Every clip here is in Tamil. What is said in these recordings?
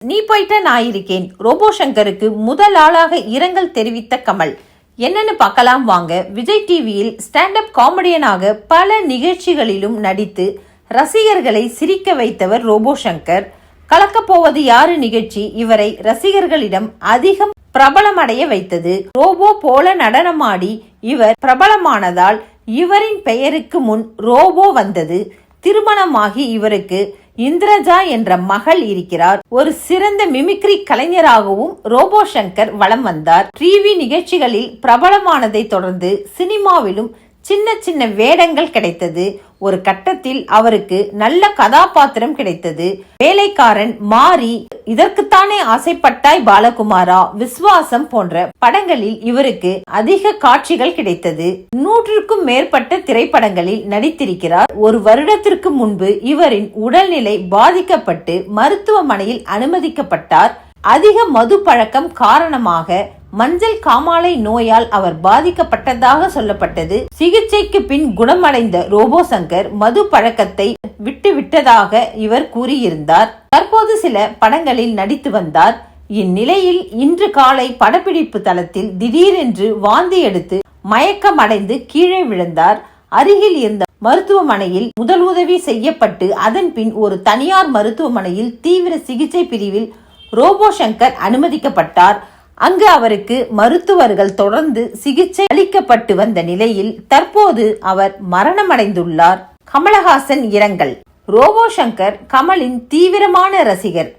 நீ போயிட்ட நான் இருக்கேன். ரோபோ சங்கருக்கு முதல் ஆளாக இரங்கல் தெரிவித்த கமல். என்னன்னு பார்க்கலாம் வாங்க. விஜய் டிவியில் ஸ்டாண்ட் அப் காமெடியனாக பல நிகழ்ச்சிகளிலும் நடித்து ரசிகர்களை சிரிக்க வைத்தவர் ரோபோ சங்கர். கலக்கப்போவது யாரு நிகழ்ச்சி இவரை ரசிகர்களிடம் அதிகம் பிரபலமடைய வைத்தது. ரோபோ போல நடனமாடி இவர் பிரபலமானதால் இவரின் பெயருக்கு முன் ரோபோ வந்தது. திருமணமாகி இவருக்கு இந்திரஜா என்ற மகள் இருக்கிறார். ஒரு சிறந்த மிமிக்ரி கலைஞராகவும் ரோபோ சங்கர் வலம் வந்தார். டிவி நிகழ்ச்சிகளில் பிரபலமானதை தொடர்ந்து சினிமாவிலும் சின்ன சின்ன வேடங்கள் கிடைத்தது. ஒரு கட்டத்தில் அவருக்கு நல்ல கதாபாத்திரம் கிடைத்தது. வேலைக்காரன், மாரி, இதற்குத்தானே ஆசைப்பட்டாய் பாலகுமாரா, விஸ்வாசம் போன்ற படங்களில் இவருக்கு அதிக காட்சிகள் கிடைத்தது. 100க்கும் மேற்பட்ட திரைப்படங்களில் நடித்திருக்கிறார். ஒரு வருடத்திற்கு முன்பு இவரின் உடல்நிலை பாதிக்கப்பட்டு மருத்துவமனையில் அனுமதிக்கப்பட்டார். அதிக மது பழக்கம் காரணமாக மஞ்சள் காமாலை நோயால் அவர் பாதிக்கப்பட்டதாக சொல்லப்பட்டது. சிகிச்சைக்கு பின் குணமடைந்த ரோபோ சங்கர் மது பழக்கத்தை விட்டுவிட்டதாக இவர் கூறியிருந்தார். தற்போது சில படங்களில் நடித்து வந்தார். இந்நிலையில் இன்று காலை படப்பிடிப்பு தளத்தில் திடீரென்று வாந்தி எடுத்து மயக்கமடைந்து கீழே விழுந்தார். அருகில் இருந்த மருத்துவமனையில் முதல் உதவி செய்யப்பட்டு அதன் பின் ஒரு தனியார் மருத்துவமனையில் தீவிர சிகிச்சை பிரிவில் ரோபோ சங்கர் அனுமதிக்கப்பட்டார். அங்கு அவருக்கு மருத்துவர்கள் தொடர்ந்து சிகிச்சை அளிக்கப்பட்டு வந்த நிலையில் தற்போது அவர் மரணமடைந்துள்ளார். கமலஹாசன் இரங்கல். ரோபோ சங்கர் கமலின் தீவிரமான ரசிகர்.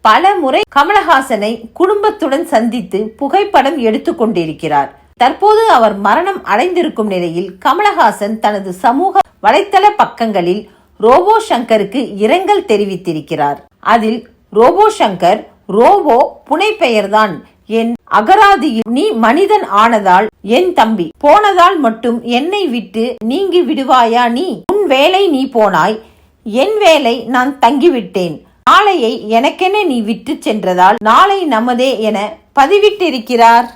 பல முறை கமலஹாசனை குடும்பத்துடன் சந்தித்து புகைப்படம் எடுத்துக் கொண்டிருக்கிறார். தற்போது அவர் மரணம் அடைந்திருக்கும் நிலையில் கமலஹாசன் தனது சமூக வலைத்தள பக்கங்களில் ரோபோ சங்கருக்கு இரங்கல் தெரிவித்திருக்கிறார். அதில் ரோபோ சங்கர், ரோபோ புனைப்பெயர்தான், என் அகராதியில் நீ மனிதன் ஆனதால் என் தம்பி போனதால் மட்டும் என்னை விட்டு நீங்கி விடுவாயா? நீ உன் வேலை நீ போனாய், என் வேலை நான் தங்கிவிட்டேன். நாளையை எனக்கென நீ விட்டு சென்றதால் நாளை நமதே என பதிவிட்டிருக்கிறார்.